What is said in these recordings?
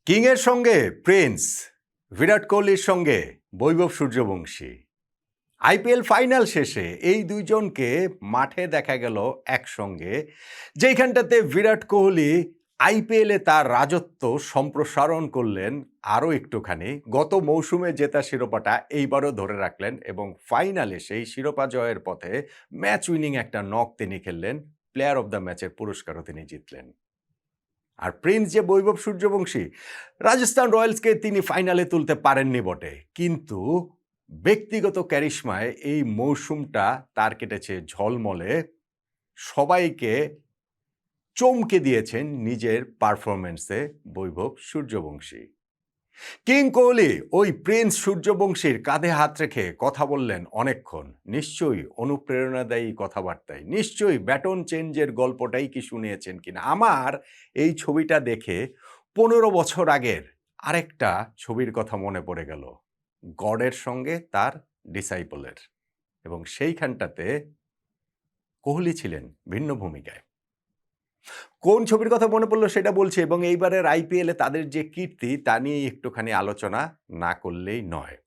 কিংয়ের সঙ্গে প্রিন্স, বিরাট কোহলির সঙ্গে বৈভব সূর্যবংশী। আইপিএল ফাইনাল শেষে এই দুইজনকে মাঠে দেখা গেল একসঙ্গে, যেখানটাতে বিরাট কোহলি আইপিএলে তার রাজত্ব সম্প্রসারণ করলেন আরও একটুখানি। গত মৌসুমে জেতা শিরোপাটা এইবারও ধরে রাখলেন এবং ফাইনালে সেই শিরোপা জয়ের পথে ম্যাচ উইনিং একটা নক তিনি খেললেন। প্লেয়ার অব দ্য ম্যাচের পুরস্কারও তিনি জিতলেন। আর প্রিন্স যে বৈভব সূর্যবংশী, রাজস্থান রয়্যালসকে তিনি ফাইনালে তুলতে পারেননি বটে, কিন্তু ব্যক্তিগত ক্যারিশমায় এই মৌসুমটা তার কেটেছে ঝলমলে। সবাইকে চমকে দিয়েছেন নিজের পারফরমেন্সে বৈভব সূর্যবংশী। কিং কোহলি ওই প্রিন্স সূর্যবংশীর কাঁধে হাত রেখে কথা বললেন অনেকক্ষণ। নিশ্চয়ই অনুপ্রেরণাদায়ী কথাবার্তায়, নিশ্চয়ই ব্যাটন চেঞ্জের গল্পটাই কি শুনিয়েছেন কিনা। আমার এই ছবিটা দেখে 15 বছর আগের আরেকটা ছবির কথা মনে পড়ে গেল, গডের সঙ্গে তার ডিসাইপলের। এবং সেইখানটাতে কোহলি ছিলেন ভিন্ন ভূমিকায়। কোন ছবির কথা মনে পড়লো সেটা বলছি, এবং এইবারের আইপিএলে তাদের যে কীর্তি তা নিয়ে একটুখানি আলোচনা না করলেই নয়।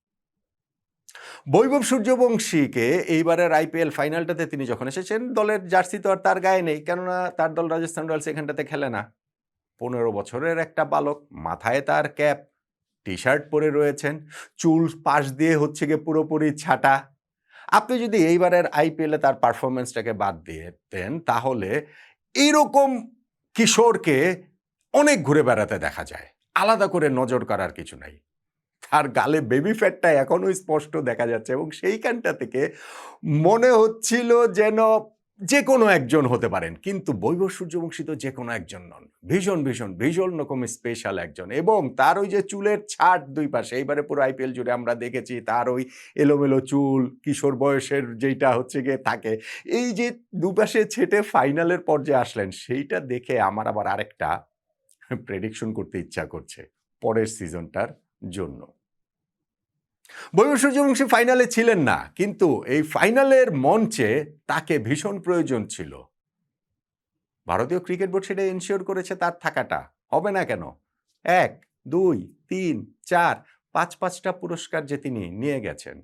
বৈভব সূর্যবংশীকে এইবারের আইপিএল ফাইনালটাতে তিনি যখন এসেছেন, দলের জার্সি তো আর তার গায়ে নেই, কেননা তার দল রাজস্থান রয়্যালস এখানটাতে খেলে না। 15 বছরের একটা বালক, মাথায় তার ক্যাপ, টি শার্ট পরে রয়েছেন, চুল পাশ দিয়ে হচ্ছে গিয়ে পুরোপুরি ছাটা। আপনি যদি এইবারের আইপিএলে তার পারফরমেন্সটাকে বাদ দিয়ে দেন, তাহলে এইরকম কিশোরকে অনেক ঘুরে বেড়াতে দেখা যায়, আলাদা করে নজর করার কিছু নাই। তার গালে বেবি ফ্যাটটা এখনো স্পষ্ট দেখা যাচ্ছে এবং সেইখানটা থেকে মনে হচ্ছিল যেন যে কোনো একজন হতে পারেন, কিন্তু বৈভব সূর্যবংশী তো যে কোনো একজন নন, ভীষণ ভীষণ ভীষণ রকম স্পেশাল একজন। এবং তার ওই যে চুলের ছাট দুই পাশে, এইবারে পুরো আইপিএল জুড়ে আমরা দেখেছি তার ওই এলোমেলো চুল, কিশোর বয়সের যেইটা হচ্ছে গিয়ে থাকে, এই যে দুপাশে ছেটে ফাইনালের পর্যায়ে আসলেন, সেইটা দেখে আমার আবার আরেকটা প্রেডিকশন করতে ইচ্ছা করছে পরের সিজনটার জন্য। বৈভব সূর্যবংশী ফাইনালে ছিলেন না, কিন্তু এই ফাইনালের মঞ্চে তাকে ভীষণ প্রয়োজন ছিল। ভারতীয় ক্রিকেট বোর্ড সেটা এনশিওর করেছে তার থাকাটা। হবে না কেন? 1, 2, 3, 4, 5টা পুরস্কার যে তিনি নিয়ে গেছেন।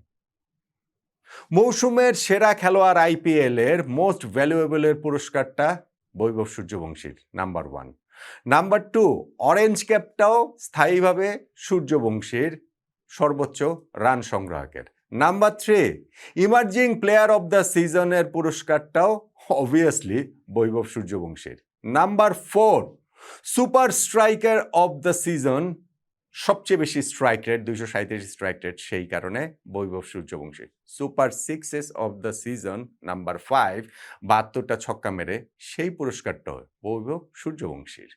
মৌসুমের সেরা খেলোয়াড় আইপিএল এর মোস্ট ভ্যালুয়েবলের পুরস্কারটা বৈভব সূর্যবংশীর, নাম্বার 1। নাম্বার 2, অরেঞ্জ ক্যাপটাও স্থায়ীভাবে সূর্যবংশীর, সর্বোচ্চ রান সংগ্রাহকের। Number 3, emerging player of the সিজনের পুরস্কারটাও অবভিয়াসলি বৈভব সূর্যবংশীর। Number 4, super striker of the season, সবচেয়ে বেশি স্ট্রাইক রেট, 237 স্ট্রাইক রেট, সেই কারণে Vaibhav Suryavanshi. Super sixes of the season number 5, 72টা ছক্কা মেরে, সেই পুরস্কারটা বৈভব সূর্যবংশীর।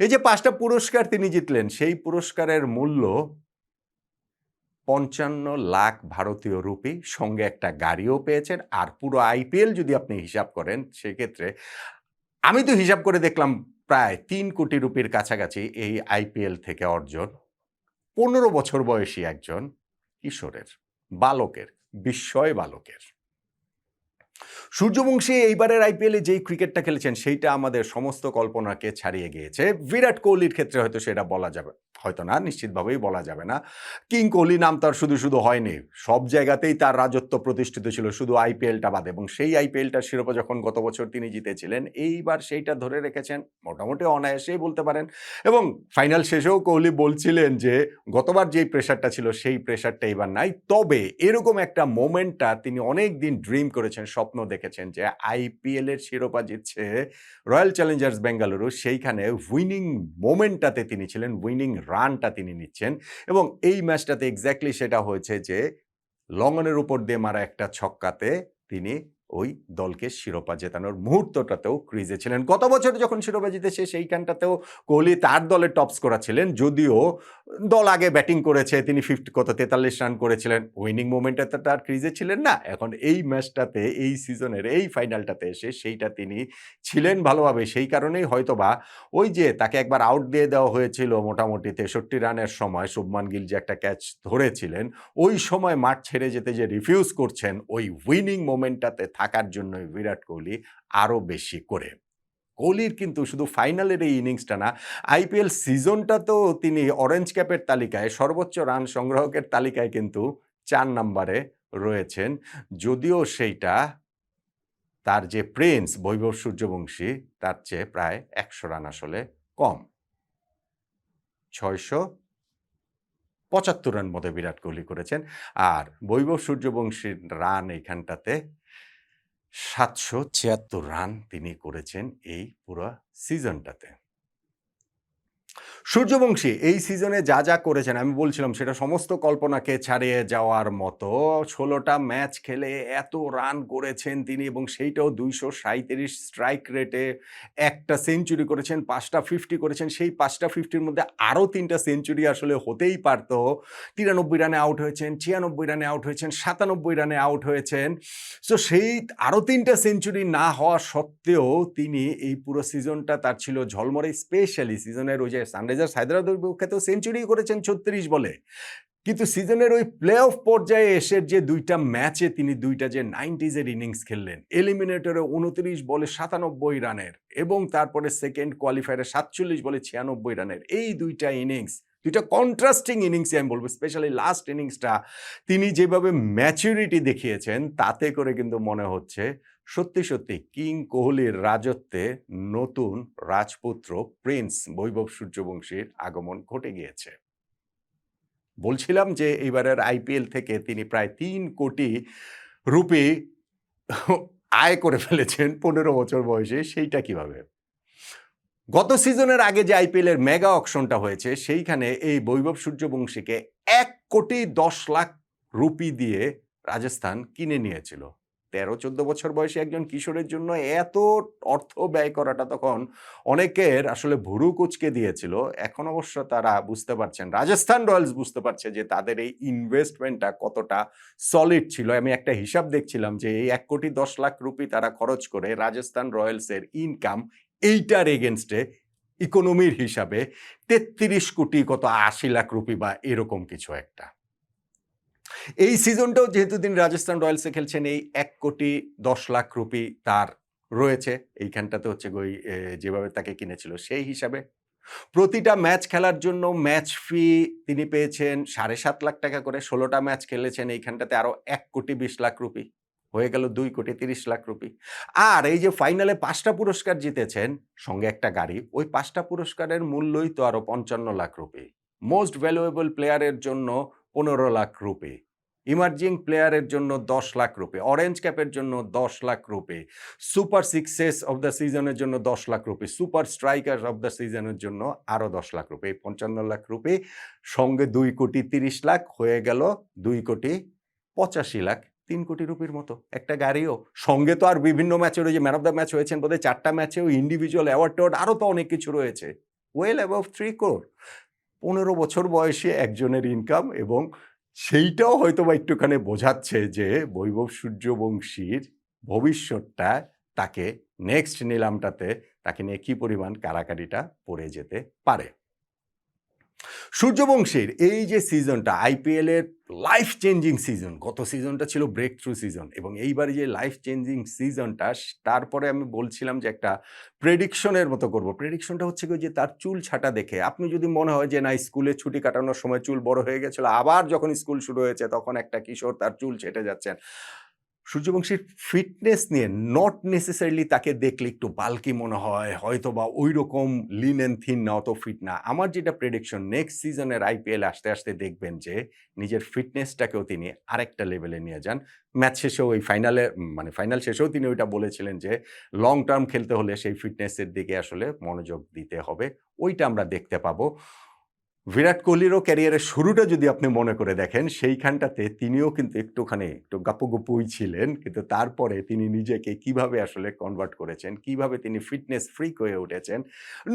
এই যে 5টা পুরস্কার তিনি জিতলেন, সেই পুরস্কারের মূল্য 55 লাখ ভারতীয় রুপি, সঙ্গে একটা গাড়িও পেয়েছেন। আর পুরো আইপিএল যদি আপনি হিসাব করেন, সেক্ষেত্রে আমি তো হিসাব করে দেখলাম প্রায় 3 কোটি রুপির কাছাকাছি এই আইপিএল থেকে অর্জন। 15 বছর বয়সী একজন কিশোরের, বালকের, বিস্ময় বালকের। সূর্যবংশী এইবারের আইপিএলে যেই ক্রিকেটটা খেলেছেন, সেইটা আমাদের সমস্ত কল্পনাকে ছাড়িয়ে গিয়েছে। বিরাট কোহলির ক্ষেত্রে হয়তো সেটা বলা যাবে, হয়তো না, নিশ্চিতভাবেই বলা যাবে না। কিং কোহলি নাম তার শুধু শুধু হয়নি, সব জায়গাতেই তার রাজত্ব প্রতিষ্ঠিত ছিল, শুধু আইপিএলটা বাদে। এবং সেই আইপিএলটার শিরোপা যখন গত বছর তিনি জিতেছিলেন, এইবার সেইটা ধরে রেখেছেন মোটামুটি অনায়াসেই বলতে পারেন। এবং ফাইনাল শেষেও কোহলি বলছিলেন যে গতবার যেই প্রেশারটা ছিল, সেই প্রেশারটা এবার নাই। তবে এরকম একটা মোমেন্টটা তিনি অনেক দিন ড্রিম করেছেন, স্বপ্ন দেখেছেন, যে আইপিএল এর শিরোপা জিতছে রয়্যাল চ্যালেঞ্জার্স বেঙ্গালুরু, সেইখানে উইনিং মোমেন্টটাতে তিনি ছিলেন, উইনিং রানটা তিনি নিচ্ছেন। এবং এই ম্যাচটাতে এক্স্যাক্টলি সেটা হয়েছে, যে লঙ্গনের উপর দিয়ে মারা একটা ছক্কাতে তিনি ওই দলকে শিরোপা জেতানোর মুহূর্তটাতেও ক্রিজে ছিলেন। গত বছর যখন শিরোপা জিতেছে, সেইখানটাতেও কোহলি তার দলের টপ স্কোরার ছিলেন, যদিও দল আগে ব্যাটিং করেছে, তিনি 43 রান করেছিলেন, উইনিং মোমেন্টটাতে তার ক্রিজে ছিলেন না। এখন এই ম্যাচটাতে, এই সিজনের এই ফাইনালটাতে এসে সেইটা তিনি ছিলেন ভালোভাবে। সেই কারণেই হয়তোবা ওই যে তাকে একবার আউট দিয়ে দেওয়া হয়েছিল মোটামুটি 63 রানের সময়, শুভমান গিল যে একটা ক্যাচ ধরেছিলেন, ওই সময় মাঠ ছেড়ে যেতে যে রিফিউজ করছেন, ওই উইনিং মোমেন্টটাতে থাকার জন্যই বিরাট কোহলি আরও বেশি করে। কোহলির কিন্তু শুধু ফাইনালের এই ইনিংসটা না, আইপিএল সিজনটাতেও তিনি অরেঞ্জ ক্যাপের তালিকায় সর্বোচ্চ রান সংগ্রাহকের তালিকায় কিন্তু ৪ নম্বরে রয়েছেন। যদিও সেইটা তার যে প্রিন্স বৈভব সূর্যবংশী তার চেয়ে প্রায় ১০০ রান আসলে কম। ৬৭৫ রান বোধহয় বিরাট কোহলি করেছেন। আর বৈভব সূর্যবংশীর রান এইখানটাতে ৭৭৬ রান তিনি করেছেন এই পুরা সিজনটাতে। সূর্যবংশী এই সিজনে যা, যা করেছেন আমি বলছিলাম সেটা সমস্ত কল্পনাকে ছাড়িয়ে যাওয়ার মতো। ১৬টা ম্যাচ খেলে এত রান করেছেন তিনি এবং সেইটাও ২৩৭ স্ট্রাইক রেটে, একটা সেঞ্চুরি করেছেন, ৫টা ৫০ করেছেন। সেই ৫টা ৫০র মধ্যে আরও ৩টা সেঞ্চুরি আসলে হতেই পারত। ৯৩ রানে আউট হয়েছেন, ৯৬ রানে আউট হয়েছেন, ৯৭ রানে আউট হয়েছেন। সো সেই আরও ৩টা সেঞ্চুরি না হওয়া সত্ত্বেও তিনি এই পুরো সিজনটা তার ছিল ঝলমলে। স্পেশালি সিজনের ওই যে সানরাইজার্স হায়দ্রাবাদের বিপক্ষে তো সেঞ্চুরি করেছেন ৩৬ বলে। কিন্তু সিজনের ওই প্লে অফ পর্যায়ে এসে যে ২টা ম্যাচে তিনি ২টা যে 90s এর ইনিংস খেললেন, এলিমিনেটরে ২৯ বলে ৯৭ রানের এবং তারপরে সেকেন্ড কোয়ালিফায়ারে ৪৭ বলে ৯৬ রানের। এই ২টা ইনিংস, ২টা কন্ট্রাস্টিং ইনিংসই আমি বলব। স্পেশালি লাস্ট ইনিংসটা তিনি যেভাবে ম্যাচুরিটি দেখিয়েছেন তাতে করে কিন্তু মনে হচ্ছে সত্যি, সত্যি কিং কোহলির রাজত্বে নতুন রাজপুত্র প্রিন্স বৈভব সূর্যবংশীর আগমন ঘটে গিয়েছে। বলছিলাম যে এইবারের আইপিএল থেকে তিনি প্রায় ৩ কোটি রুপি আয় করে ফেলেছেন ১৫ বছর বয়সে। সেইটা কিভাবে? গত সিজনের আগে যে আইপিএল এর মেগা অকশনটা হয়েছে সেইখানে এই বৈভব সূর্যবংশীকে ১,১০,০০,০০০ রুপি দিয়ে রাজস্থান কিনে নিয়েছিল। ১৩-১৪ বছর বয়সী একজন কিশোরের জন্য এত অর্থ ব্যয় করাটা তখন অনেকের আসলে ভুরু কুঁচকে দিয়েছিল। এখন অবশ্য তারা বুঝতে পারছেন, রাজস্থান রয়্যালস বুঝতে পারছে যে তাদের এই ইনভেস্টমেন্টটা কতটা সলিড ছিল। আমি একটা হিসাব দেখছিলাম যে এই ১,১০,০০,০০০ রুপি তারা খরচ করে রাজস্থান রয়্যালসের ইনকাম এইটার এগেইনস্টে ইকোনমির হিসাবে ৩৩ কোটি কত ৮০ লাখ রুপি বা এরকম কিছু একটা। এই সিজনটাও যেহেতু তিনি রাজস্থান রয়্যালসে খেলছেন, এই ১,১০,০০,০০০ রুপি তার রয়েছে। এইখানটাতে হচ্ছে যেভাবে তাকে কিনেছিল সেই হিসাবে। প্রতিটা ম্যাচ খেলার জন্য ম্যাচ ফি তিনি পেয়েছেন ৭,৫০,০০০ টাকা করে। ১৬টা ম্যাচ খেলেছেন, এইখানটাতে আরো ১,২০,০০,০০০ রুপি। হয়ে গেল ২,৩০,০০,০০০ রুপি। আর এই যে ফাইনালে ৫টা পুরস্কার জিতেছেন, সঙ্গে একটা গাড়ি, ওই ৫টা পুরস্কারের মূল্যই তো আরো ৫৫,০০,০০০ রুপি। মোস্ট ভ্যালুয়েবল প্লেয়ারের জন্য ১৫,০০,০০০ রুপি। ইমার্জিং প্লেয়ারের জন্য ১০,০০,০০০ রুপি। অরেঞ্জ ক্যাপের জন্য ১০,০০,০০০ rupee. Super sixes of the সিজনের জন্য ১০,০০,০০০ rupee. Super striker of the সিজনের জন্য আরো ১০,০০,০০০ রুপি। এই ৫৫,০০,০০০ রুপি সঙ্গে ২,৩০,০০,০০০ হয়ে গেল ২,৮৫,০০,০০০। ৩ কোটি রুপির মতো। একটা গাড়িও। সঙ্গে তো আর বিভিন্ন ম্যাচের ওই যে ম্যান অফ দ্য ম্যাচ হয়েছেন বোধহয় ৪টা ম্যাচেও ইন্ডিভিজুয়াল অ্যাওয়ার্ড-ট্যাওয়ার্ড আরো তো অনেক কিছু রয়েছে। Well above ৩ crore। ১৫ বছর বয়সে একজনের ইনকাম এবং সেইটাও হয়তোবা একটুখানি বোঝাচ্ছে যে বৈভব সূর্যবংশীর ভবিষ্যৎটা তাকে নেক্সট নিলামটাতে তাকে নিয়ে কি পরিমাণ কাড়াকাড়িটা পড়ে যেতে পারে। সূর্যবংশীর এই যে সিজনটা আইপিএল এর লাইফ চেঞ্জিং সিজন, গত সিজনটা ছিল ব্রেক থ্রু সিজন এবং এইবারে যে লাইফ চেঞ্জিং সিজনটা তারপরে আমি বলছিলাম যে একটা প্রেডিকশনের মতো করব। প্রেডিকশনটা হচ্ছে যে তার চুল ছাঁটা দেখে আপনি যদি মনে হয় যে না স্কুলে ছুটি কাটানোর সময় চুল বড় হয়ে গেছিল, আবার যখন স্কুল শুরু হয়েছে তখন একটা কিশোর তার চুল ছেঁটে যাচ্ছেন। সূর্যবংশীর ফিটনেস নিয়ে নট নেসেসারিলি তাকে দেখলে একটু বাল্কি মনে হয়, হয়তোবা ঐরকম লিন অ্যান্ড থিন না, অত ফিট না। আমার যেটা প্রেডিকশন নেক্সট সিজনের আইপিএল আসতে, আসতে দেখবেন যে নিজের ফিটনেসটাকেও তিনি আরেকটা লেভেলে নিয়ে যান। ম্যাচ শেষেও ওই ফাইনাল শেষেও তিনি ওইটা বলেছিলেন যে লং টার্ম খেলতে হলে সেই ফিটনেসের দিকে আসলে মনোযোগ দিতে হবে। ওইটা আমরা দেখতে পাবো। বিরাট কোহলিরও ক্যারিয়ারের শুরুটা যদি আপনি মনে করে দেখেন, সেইখানটাতে তিনিও কিন্তু একটু গাপ্পু-গুপ্পুই ছিলেন। কিন্তু তারপরে তিনি নিজেকে কিভাবে আসলে কনভার্ট করেছেন, কিভাবে তিনি ফিটনেস ফ্রিক হয়ে উঠেছেন।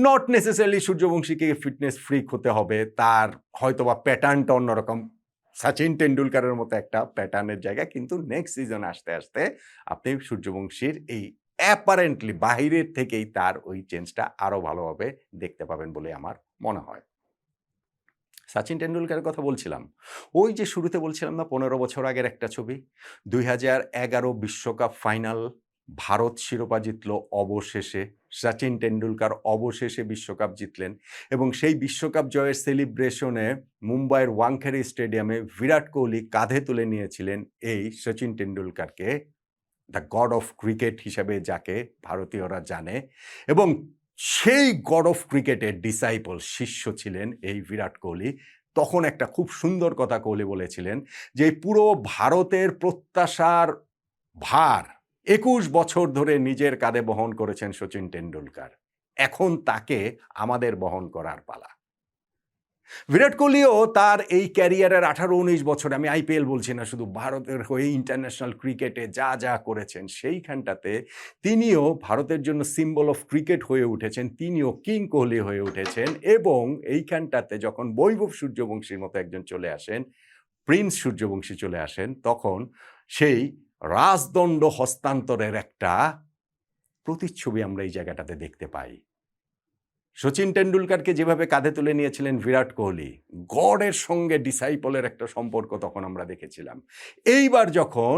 নট নেসেসারিলি সূর্যবংশীকে ফিটনেস ফ্রিক হতে হবে। তার হয়তোবা প্যাটার্নটা অন্যরকম। সচিন টেন্ডুলকারের মতো একটা প্যাটার্নের জায়গায় কিন্তু নেক্সট সিজন আসতে, আসতে আপনি সূর্যবংশীর এই অ্যাপারেন্টলি বাহিরের থেকেই তার ওই চেঞ্জটা আরো ভালোভাবে দেখতে পাবেন বলে আমার মনে হয়। সচিন টেন্ডুলকারের কথা বলছিলাম। ওই যে শুরুতে বলছিলাম না ১৫ বছর আগের একটা ছবি। ২০১১ বিশ্বকাপ ফাইনাল ভারত শিরোপা জিতল অবশেষে, সচিন টেন্ডুলকার অবশেষে বিশ্বকাপ জিতলেন এবং সেই বিশ্বকাপ জয়ের সেলিব্রেশনে মুম্বাইয়ের ওয়াংখেড়ে স্টেডিয়ামে বিরাট কোহলি কাঁধে তুলে নিয়েছিলেন এই সচিন টেন্ডুলকারকে, দ্য গড অফ ক্রিকেট হিসাবে যাকে ভারতীয়রা জানে, এবং সেই গড অফ ক্রিকেটের ডিসাইপল শিষ্য ছিলেন এই বিরাট কোহলি। তখন একটা খুব সুন্দর কথা কোহলি বলেছিলেন যে পুরো ভারতের প্রত্যাশার ভার ২১ বছর ধরে নিজের কাঁধে বহন করেছেন সচিন টেন্ডুলকার, এখন তাকে আমাদের বহন করার পালা। বিরাট কোহলিও তার এই ক্যারিয়ারের ১৮-১৯ বছরে, আমি আইপিএল বলছি না, শুধু ভারতের হয়ে ইন্টারন্যাশনাল ক্রিকেটে যা যা করেছেন সেইখানটাতে তিনিও ভারতের জন্য সিম্বল অফ ক্রিকেট হয়ে উঠেছেন, তিনিও কিং কোহলি হয়ে উঠেছেন। এবং এইখানটাতে যখন বৈভব সূর্যবংশীর মতো একজন চলে আসেন, প্রিন্স সূর্যবংশী চলে আসেন, তখন সেই রাজদণ্ড হস্তান্তরের একটা প্রতিচ্ছবি আমরা এই জায়গাটাতে দেখতে পাই। সচিন টেন্ডুলকারকে যেভাবে কাঁধে তুলে নিয়েছিলেন বিরাট কোহলি, গডের সঙ্গে ডিসাইপলের একটা সম্পর্ক তখন আমরা দেখেছিলাম। এইবার যখন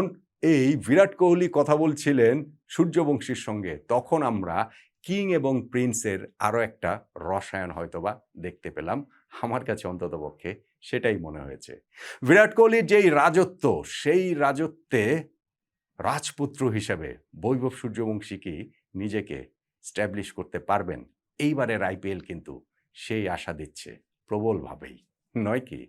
এই বিরাট কোহলি কথা বলছিলেন সূর্যবংশীর সঙ্গে, তখন আমরা কিং এবং প্রিন্সের আরও একটা রসায়ন হয়তোবা দেখতে পেলাম। আমার কাছে অন্ততপক্ষে সেটাই মনে হয়েছে। বিরাট কোহলির যেই রাজত্ব, সেই রাজত্বে রাজপুত্র হিসেবে বৈভব সূর্যবংশী কি নিজেকে স্ট্যাবলিশ করতে পারবেন? এইবারের আইপিএল কিন্তু সেই আশা দিচ্ছে প্রবলভাবেই, নয় কি?